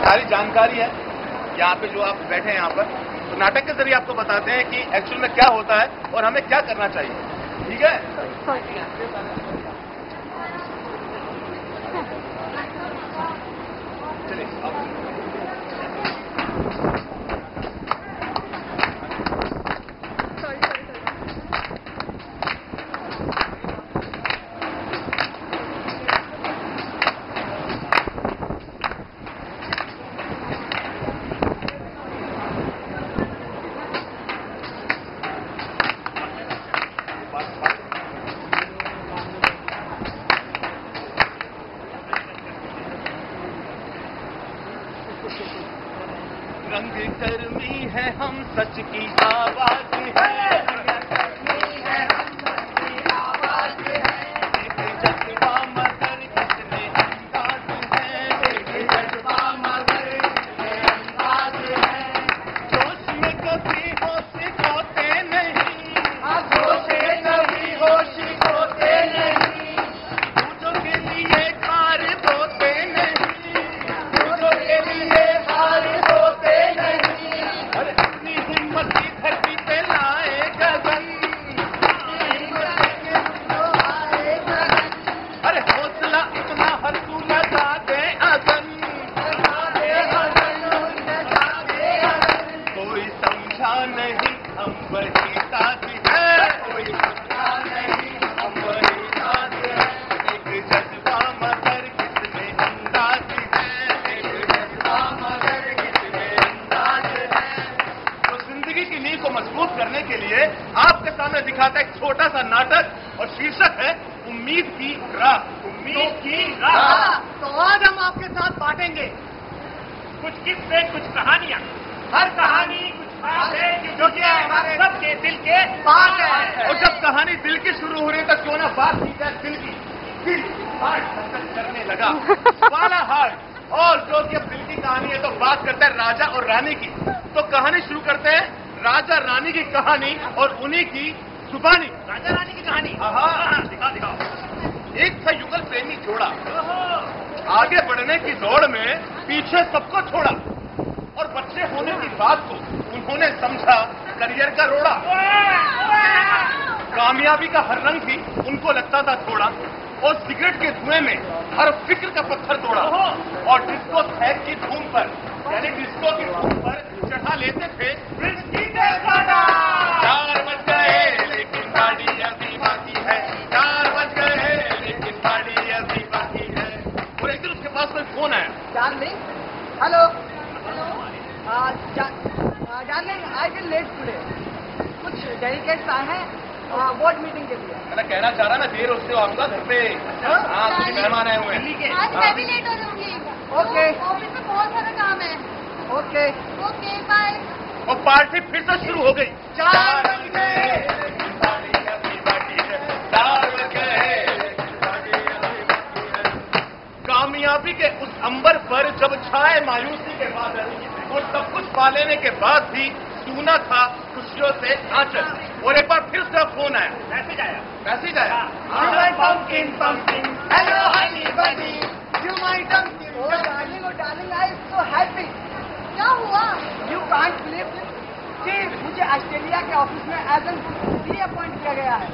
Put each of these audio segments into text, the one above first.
सारी जानकारी है यहाँ पे जो आप बैठे हैं यहाँ पर, तो नाटक के जरिए आपको बताते हैं कि एक्चुअल में क्या होता है और हमें क्या करना चाहिए। ठीक है? चलिए रंग गर्मी है हम सच की आवाज है, करने के लिए आपके सामने दिखाता है एक छोटा सा नाटक और शीर्षक है उम्मीद की राह। उम्मीद की राह। तो आज हम आपके साथ बांटेंगे कुछ किस्से, कुछ कहानियां। हर कहानी कुछ बात है जो कि हमारे सबके दिल के बात है। और जब कहानी दिल की शुरू हो रही है तो क्यों ना बात की जाए दिल की। दिल हार्ट करने लगा वाला हार्ट। और जो कि अब दिल की कहानी है तो बात करते हैं राजा और रानी की। तो कहानी शुरू करते हैं राजा रानी की कहानी और उन्हीं की जुबानी। राजा रानी की कहानी। दिखा दिखाओ। एक था युगल प्रेमी जोड़ा, आगे बढ़ने की दौड़ में पीछे सबको छोड़ा और बच्चे होने की बात को उन्होंने समझा करियर का रोड़ा। कामयाबी का हर रंग भी उनको लगता था थोड़ा और सिगरेट के धुएं में हर फिक्र का पत्थर तोड़ा। और डिस्को थैक की धूम पर यानी डिस्को की धूम पर चढ़ा लेते थे 4 बज गए लेकिन गाड़ी अभी बाकी है। 4 बज गए लेकिन गाड़ी अभी बाकी है। और एक दिन उसके पास कोई फोन आया। Darling, hello. Darling, I will let today. कुछ डेलीकेट्स आए हैं बोर्ड मीटिंग के लिए। मैं कहना चाह रहा मैं देर उससे आऊंगा घर पे। हाँ, कुछ मेहमान आए हुए हैं। आज मैं भी लेट हो जाऊंगी। ओके। ऑफिस में बहुत सारा काम है। Okay okay bye. और पार्टी फिर से शुरू हो गई। 4 बज गए। कामयाबी के उस अंबर पर जब छाए मायूसी के बादल और सब कुछ पा लेने के बाद भी सूना था खुशियों से आंचल। और एक बार फिर से फोन आया। मैसेज आया। मैसेज आया। pumpkin, pumpkin. Hello, honey bunny. You my dumpkin. Oh darling, I am so happy. क्या हुआ? You can't believe it. जी, मुझे ऑस्ट्रेलिया के ऑफिस में एज एन डी अपॉइंट किया गया है।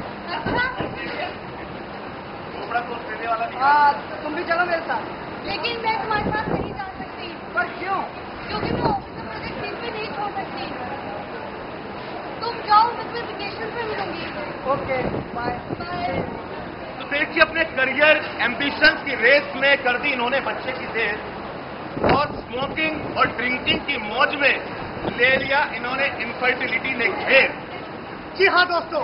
तुम भी चलो मेरे साथ। लेकिन मैं तुम्हारे साथ नहीं जा सकती। पर क्यों? क्योंकि मैं ऑफिस में प्रोजेक्ट दिन पे नहीं छोड़ सकती। तुम जाओ, मैं तुम्हें वेकेशन पे मिलूंगी। Okay bye. बाय। तो देखिए अपने करियर एम्बिशंस की रेस में कर दी इन्होंने बच्चे की देर और स्मोकिंग और ड्रिंकिंग की मौज में ले लिया इन्होंने इनफर्टिलिटी ने घेर। जी हाँ दोस्तों,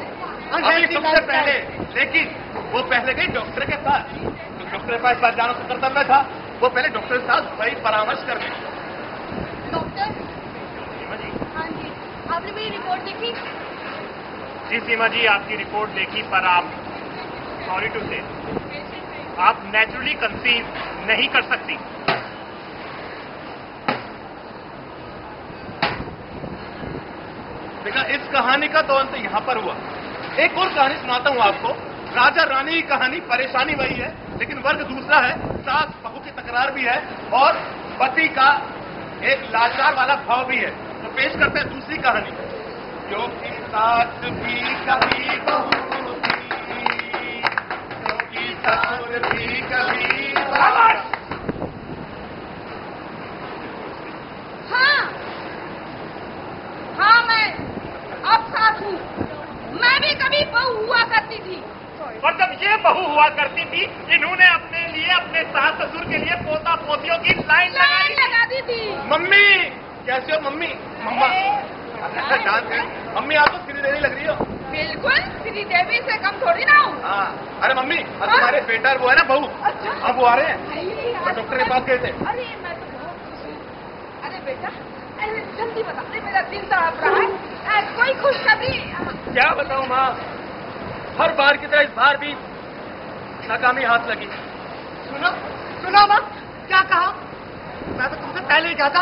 अभी सबसे पहले लेकिन वो पहले गई डॉक्टर के पास। तो डॉक्टर के पास बात जाना उसका कर्तव्य था। वो पहले डॉक्टर के साथ सही परामर्श करने। डॉक्टर। हाँ जी, आपने मेरी रिपोर्ट देखी? जी सीमा जी, आपकी रिपोर्ट देखी पर आप सॉरी टू से आप नेचुरली कंसीव नहीं कर सकती। देखा, इस कहानी का तो अंत यहां पर हुआ। एक और कहानी सुनाता हूं आपको। राजा रानी की कहानी। परेशानी वही है लेकिन वर्ग दूसरा है। सास बहू की तकरार भी है और पति का एक लाचार वाला भाव भी है। तो पेश करते हैं दूसरी कहानी, क्योंकि सास भी कभी बहू थी, क्योंकि ससुर भी कभी हाँ मैं अब सास हूँ। मैं भी कभी बहू हुआ करती थी। और जब ये बहू हुआ करती थी, इन्होंने अपने लिए, अपने सास ससुर के लिए पोता पोतियों की लाइन लगा दी थी। मम्मी कैसे हो मम्मी? मम्मा जानते हैं मम्मी, आप तो श्रीदेवी लग रही हो। बिल्कुल श्रीदेवी से कम थोड़ी ना हूँ। हाँ अरे मम्मी, तुम्हारे बेटा वो है ना बहू, अच्छा अब वो आ रहे हैं, तो डॉक्टर के पास गए थे। अरे मैं तो बहुत खुश हूँ। अरे बेटा अरे जल्दी बता दे, मेरा दिल तड़प रहा है। कोई खुशखबरी? क्या बताऊँ माँ, हर बार की तरह इस बार भी नाकामी हाथ लगी। सुनो माँ, क्या कहा? मैं तो तुमसे पहले ही कहता,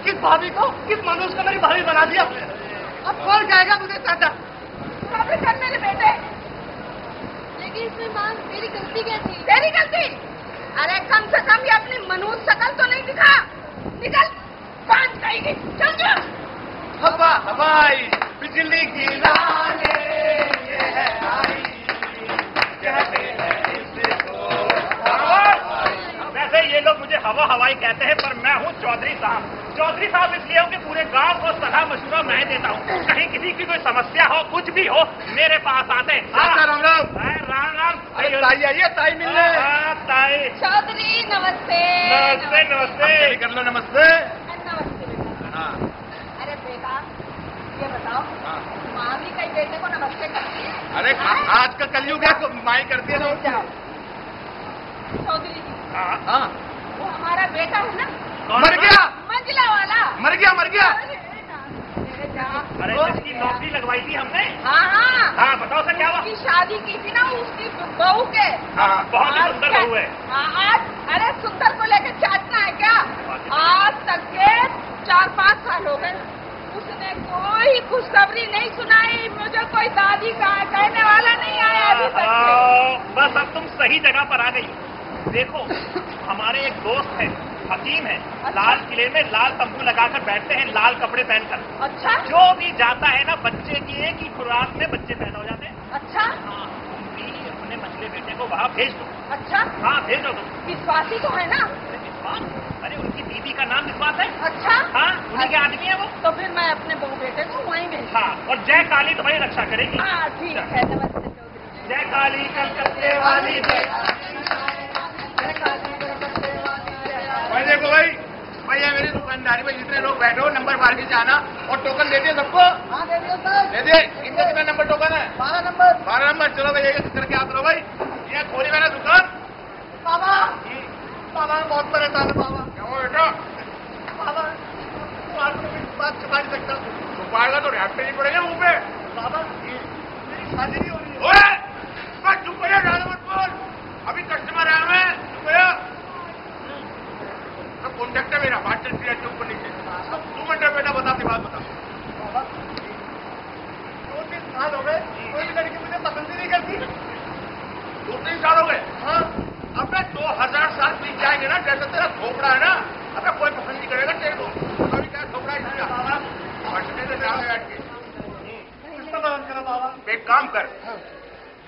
किस भाभी को, किस मनुष्य को मेरी भाभी बना दिया। अब कौन जाएगा मुझे चाचा? सब्र कर मेरे बेटे। लेकिन इसमें माँ मेरी गलती क्या थी? तेरी गलती? अरे कम से कम ये अपनी मनुष्य शकल तो नहीं दिखा। निकल बांध जाएगी, चल जा। हवा हवाई बिजली की लाले ये है आई, कहते हैं इसको। वैसे ये लोग मुझे हवा हवाई कहते हैं, पर मैं हूँ चौधरी साहब। चौधरी साहब इसलिए हूँ कि पूरे गांव को सलाह मशवरा मैं देता हूँ। कहीं किसी की कोई समस्या हो, कुछ भी हो, मेरे पास आते हैं। राम राम। राम राम। अरे ताई आइए, ताई मिलने। ताई। चौधरी नमस्ते। नमस्ते नमस्ते। कर लो नमस्ते। नमस्ते बेटा। हाँ अरे बेटा ये बताओ, माँ भी कई बेटे को नमस्ते करती है? अरे आज का कलयुग है, माई करती है ना। चौधरी जी हाँ वो हमारा बेटा है ना, मर गया, मंजिला वाला। मर गया। अरे जिसकी नौकरी लगवाई थी हमने। हाँ बताओ सर क्या हुआ? उसकी शादी की थी ना उसकी बहू के। हाँ बहुत ही सुंदर बहू है। आज अरे सुंदर को लेकर चाटना है क्या? आज तक के 4-5 साल हो गए, उसने कोई खुशखबरी नहीं सुनाई मुझे। कोई दादी का कहने वाला नहीं आया अभी तक। बस अब तुम सही जगह पर आ गई। देखो हमारे एक दोस्त है, हकीम है, लाल किले में लाल तंबू लगाकर बैठते हैं, लाल कपड़े पहनकर। अच्छा जो भी जाता है ना, बच्चे की एक ही खुराक में बच्चे पैदा हो जाते हैं। अच्छा हाँ, तुम भी अपने मछले बेटे को वहाँ भेज दो। अच्छा हाँ भेजो तुम। विश्वासी तो है ना? अरे विश्वास? अरे उनकी दीदी का नाम विश्वास है। अच्छा हाँ उन्हीं के आदमी है वो। तो फिर मैं अपने बहू बेटे को वहीं भेज। हाँ और जय काली तुम्हारी रक्षा करेगी। हाँ ठीक है। नमस्ते चौधरी। जय काली कलकत्ते वाली जय। भाई देखो भाई, भैया मेरी दुकानदारी में जितने लोग बैठे हो नंबर मार के जाना और टोकन दे दिए सबको। हाँ दे दिया सर। दे दिए। कितना नंबर टोकन है? 12 नंबर। 12 नंबर। चलो भाई एक करके आप लो भाई। ये खोली मैंने दुकान। बाबा बहुत परेशान है बाबा। क्या हुआ बेटा? बाबा बात छुपा नहीं सकता। छुपाएगा तो रैप नहीं पड़ेगा मुंह पे। बाबा मेरी शादी नहीं हो रही है। ओए बस चुप करिए, ज्यादा मत बोल। अभी कस्टमर आया मैं, चुप करिए। कॉन्टेक्ट है मेरा, बात चलती रहती है ऊपर नीचे। 2 मिनट बेटा, बताती बात बता। 2-3 साल हो गए, कोई भी लड़की मुझे पसंद ही नहीं करती। 2-3 साल हो गए? हाँ। अब 2000 साल बीत जाएंगे ना, जैसे तेरा खोपड़ा है ना, अब कोई पसंद नहीं करेगा तेरे को। अभी क्या खोपड़ा है इसका? बैठ के एक काम कर,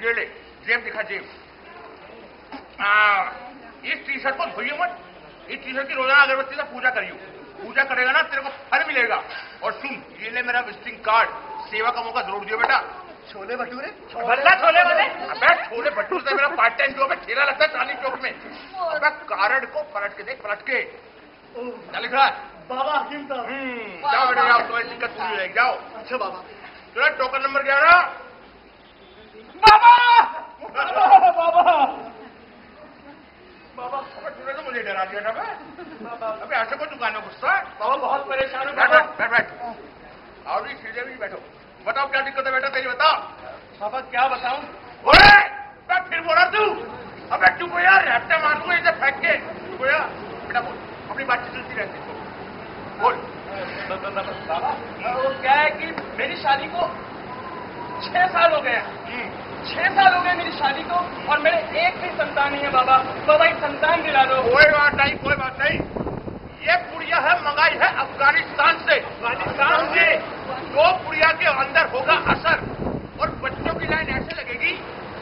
ये ले जेब दिखा, जेब। इस टी शर्ट को धोइयो मत। इस टी शर्ट की रोजाना अगरबत्ती से पूजा करियो। पूजा करेगा ना तेरे को फल मिलेगा। और सुन, ये ले मेरा विजिटिंग कार्ड, सेवा का मौका जरूर दियो बेटा। छोले भटूरे? भल्ला छोले वाले? अबे छोले भटूरे से मेरा पार्ट टाइम जॉब है, ठेला लगता है चांदनी चौक में। अबे कार्ड को पलट के देख, पलट के। क्या लिखा है? बाबा हकीम साहब। जाओ बेटा जाओ, तुम्हारी दिक्कत पूरी रहेगी, जाओ। अच्छा बाबा। चलो टोकन नंबर 11। बाबा बाबा तूने तो मुझे डरा दिया था। अबे ऐसे कोई दुकान में गुस्सा है? बाबा बहुत परेशान हूँ। बैठ बैठ बैठ। आओ जी सीधे भी बैठो। बताओ क्या दिक्कत है बेटा तेरी, बताओ। बाबा क्या बताऊं? ओए मैं फिर बोला तू। अबे चुप हो यार, रैप्टा मार दूंगा इसे फेंक के। चुप हो यार बेटा, बोल, अपनी बातचीत चलती रहती है, बोल। बाबा वो क्या है कि मेरी शादी को 6 साल हो गए। 6 साल हो गए मेरी शादी को, और मेरे एक भी संतान नहीं है। बाबा बाबा एक संतान दिला दो। कोई बात नहीं, कोई बात नहीं। ये पुड़िया है मंगाई है अफगानिस्तान से। दो पुड़िया के अंदर होगा असर और बच्चों की लाइन ऐसे लगेगी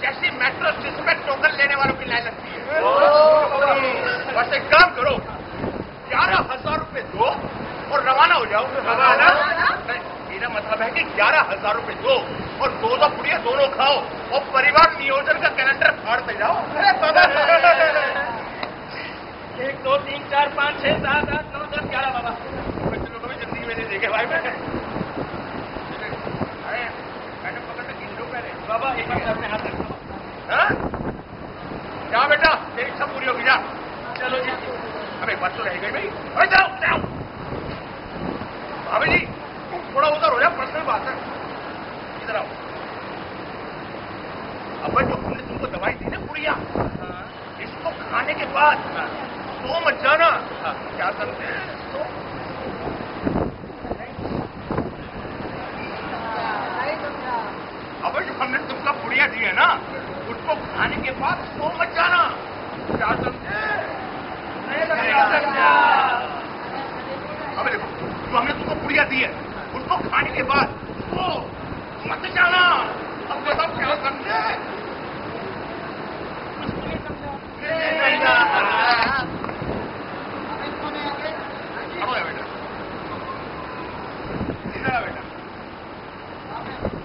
जैसी मेट्रो स्टेशन में टोकन लेने वालों की लाइन लगती है। बस एक काम करो, 11,000 रुपए दो और रवाना हो जाओ। मेरा मतलब है कि 11,000 रुपए दो और दो पुड़िया दोनों खाओ और परिवार नियोजन का कैलेंडर फाड़ते जाओ। अरे बाबा 1 2 3 4 5 6 7 8 9 10 11 बाबा। बच्चों को भी जिंदगी में नहीं देखे भाई मैं। बाबा एक बार अपने हाथ रखो। जा बेटा, तेरी इच्छा पूरी होगी, जा। चलो जी। अबे बात तो रह गई भाई। अरे जाओ जाओ। भाभी जी थोड़ा उधर हो जाओ, पर्सनल बात है। इधर आओ। अब जो हमने तुमको दवाई दी ना पुड़िया, इसको खाने के बाद तो मत जाना। क्या करते हैं तो अब जो हमने तुमको पुड़िया दी है ना, उसको खाने के बाद सो मत जाना। क्या समझे? अब देखो, जो हमने तुमको पुड़िया दी है उसको खाने के बाद सो मत जाना। अब बताओ क्या समझे?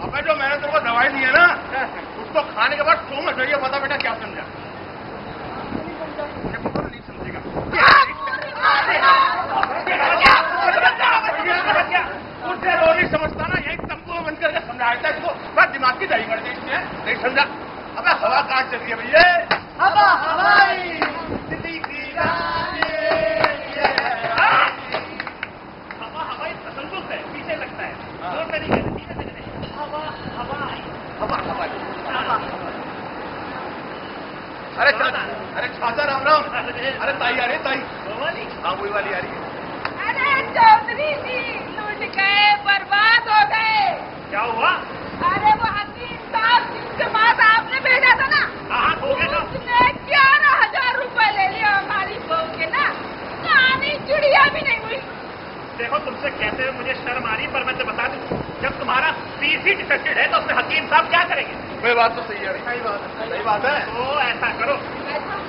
अब जो मैंने तुमको दवाई दी है ना, उसको खाने के बाद सो मत जाइए। बता बेटा क्या समझा? नहीं समझेगा। मुझे रो नहीं समझता ना, यही तंबू में बंद करके समझाता है इसको। बस दिमाग की दही कर दी इसने, नहीं समझा। अबे हवा काट चल रही है भैया। हवा हवाई हवा हवाई तसल्लुस है, पीछे लगता है। जोर से नहीं कहते, धीरे से कहते। हवा हवाई हवा हवा। अरे चाचा राम राम। अरे ताई आ रही है, ताई। हाँ वही वाली आ रही है। अरे चौधरी जी लूट गए, बर्बाद हो गए। क्या हुआ? अरे वो हकीम साहब जिसके पास आपने भेजा था ना, हाँ हो गया। उसने 11,000 रुपए ले लिया हमारी बहू के ना। कहानी चिड़िया भी नहीं हुई। देखो तुमसे कहते हुए मुझे शर्म आ रही, पर मैं तो बता दूं, जब तुम्हारा पीसी डिफेक्टेड है तो उसमें हकीम साहब क्या करेंगे? वही बात तो सही है। सही बात है। तो ऐसा करो,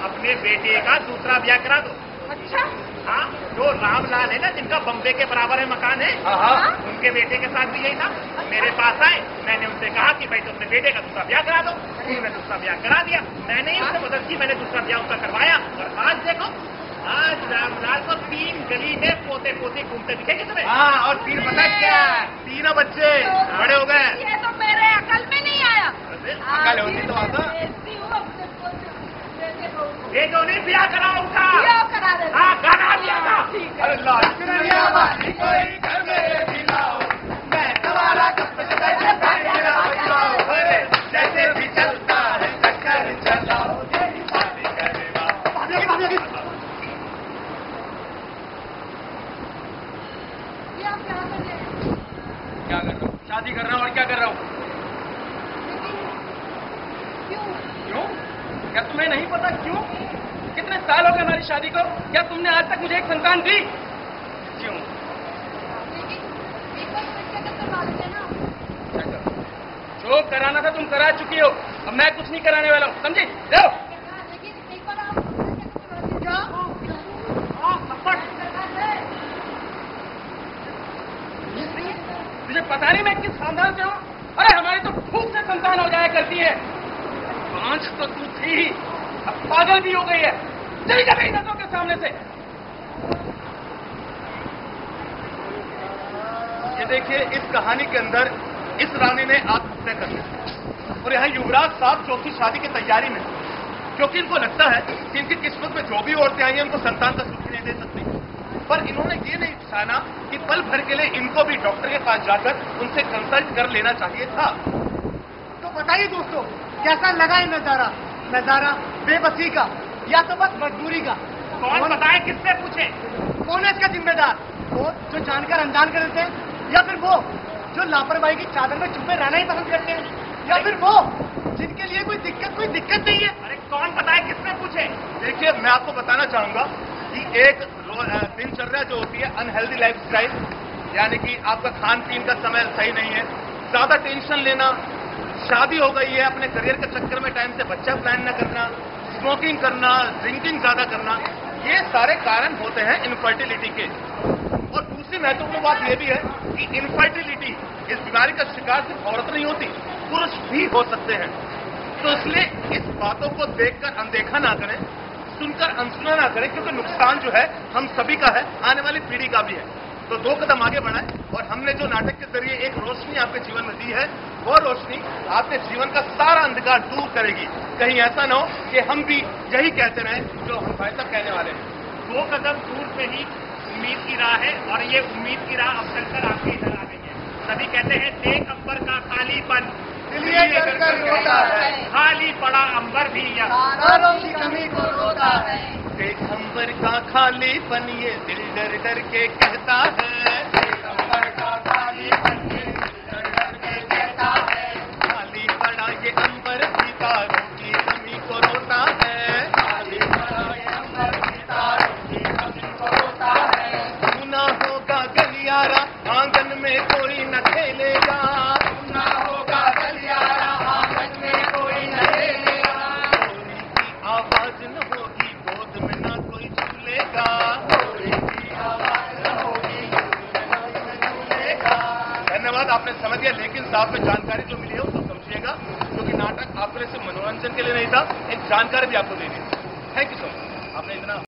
अपने बेटे का दूसरा ब्याह करा दो। अच्छा हाँ, जो रामलाल है ना, जिनका बम्बे के बराबर है मकान है, उनके बेटे के साथ भी यही था। मेरे पास आए, मैंने उनसे कहा कि भाई तुम अपने बेटे का दूसरा ब्याह करा दो। उन्होंने दूसरा ब्याह करा दिया। मैंने ही उससे मदद की, मैंने दूसरा ब्याह उसका करवाया। और आज देखो, आज रामलाल को 3 गली में पोते पोते घूमते दिखेंगे तुम्हें। हाँ, और 3 पता है क्या? 3 बच्चे बड़े हो गए। ये तो मेरे अकल में नहीं आया। अकल होती तो आता। ये जो नहीं ब्याह करा उठा, ब्याह करा दे। हाँ गाना दिया था। अरे लाल दुनिया वाली कोई घर में भी ना हो, मैं तुम्हारा जैसे भी चलता है चक्कर चलाओ। ये आप क्या कर रहे हैं? क्या कर रहा हूँ? शादी कर रहा हूँ। और क्या कर रहा हूँ? क्यों? क्यों? क्या तुम्हें नहीं पता क्यों? कितने साल हो गए हमारी शादी को? क्या तुमने आज तक मुझे एक संतान दी? क्यों? लेकिन एक बार बच्चा का करवा लेते ना। जो कराना था तुम करा चुकी हो, अब मैं कुछ नहीं कराने वाला हूँ, समझी? जाओ। लेकिन एक बार आप क्या? मुझे पता नहीं मैं किस खानदान से हूँ। अरे हमारी तो खूब से संतान हो जाया करती है। 5 तो तू थी, अब पागल भी हो गई है। चली जा मेरी नजरों के सामने से। ये देखिए, इस कहानी के अंदर इस रानी ने आत्महत्या कर ली और यहाँ युवराज साहब चौथी शादी की तैयारी में, क्योंकि इनको लगता है कि इनकी किस्मत में जो भी औरतें आई हैं उनको संतान का सुख नहीं दे सकती। पर इन्होंने ये नहीं जाना कि पल भर के लिए इनको भी डॉक्टर के पास जाकर उनसे कंसल्ट कर लेना चाहिए था। तो बताइए दोस्तों, कैसा लगा ये नजारा? नजारा बेबसी का या तो बस मजबूरी का? कौन बताए, किससे पूछे? कौन है इसका जिम्मेदार? वो जो जानकर अनजान कर देते हैं, या फिर वो जो लापरवाही की चादर में छुपे रहना ही पसंद करते हैं, या फिर वो जिनके लिए कोई दिक्कत नहीं है? अरे कौन बताए, किसने पूछे? देखिए, मैं आपको बताना चाहूंगा कि एक दिनचर्या जो होती है अनहेल्दी लाइफस्टाइल, यानी कि आपका खान पीन का समय सही नहीं है, ज्यादा टेंशन लेना, शादी हो गई है अपने करियर के चक्कर में टाइम से बच्चा प्लान न करना, स्मोकिंग करना, ड्रिंकिंग ज्यादा करना, ये सारे कारण होते हैं इनफर्टिलिटी के। और दूसरी महत्वपूर्ण बात यह भी है कि इनफर्टिलिटी, इस बीमारी का शिकार सिर्फ औरत नहीं होती, पुरुष भी हो सकते हैं। तो इसलिए इस बातों को देखकर अनदेखा ना करें, सुनकर अनसुना ना करें, क्योंकि नुकसान जो है हम सभी का है, आने वाली पीढ़ी का भी है। तो 2 कदम आगे बढ़ाएं, और हमने जो नाटक के जरिए एक रोशनी आपके जीवन में दी है, वो रोशनी आपके जीवन का सारा अंधकार दूर करेगी। कहीं ऐसा ना हो कि हम भी यही कहते रहें जो हम भाई साहब कहने वाले हैं। 2 कदम दूर से ही उम्मीद की राह है, और ये उम्मीद की राह अब चलकर आपके इधर आ गई है। सभी कहते हैं देख अंबर का खालीपन, इसलिए कर रोता है, खाली पड़ा अंबर भी तारों की कमी को रोता है। देख अंबर का खालीपन ये दिल डर डर के कहता है, देख अंबर का खालीपन ये दिल डर डर के कहता है। खाली पड़ा ये अंबर भी तारों की कमी को रोता है, खाली पड़ा ये अंबर भी तारों की कमी को रोता है। सुना होगा गलियारा आंगन में कोई न खेलेगा, सुना होगा गलियारा आंगन में कोई न खेलेगा। कोई की आवाज न होगी गोद में ना कोई झूलेगा, कोई की आवाज न होगी गोद में झूलेगा। धन्यवाद, आपने समझ गया। लेकिन साहब में जानकारी जो मिली है उसको समझिएगा, क्योंकि नाटक आपके लिए सिर्फ मनोरंजन के लिए नहीं था, एक जानकारी भी आपको देनी थी। थैंक यू सो मच, आपने इतना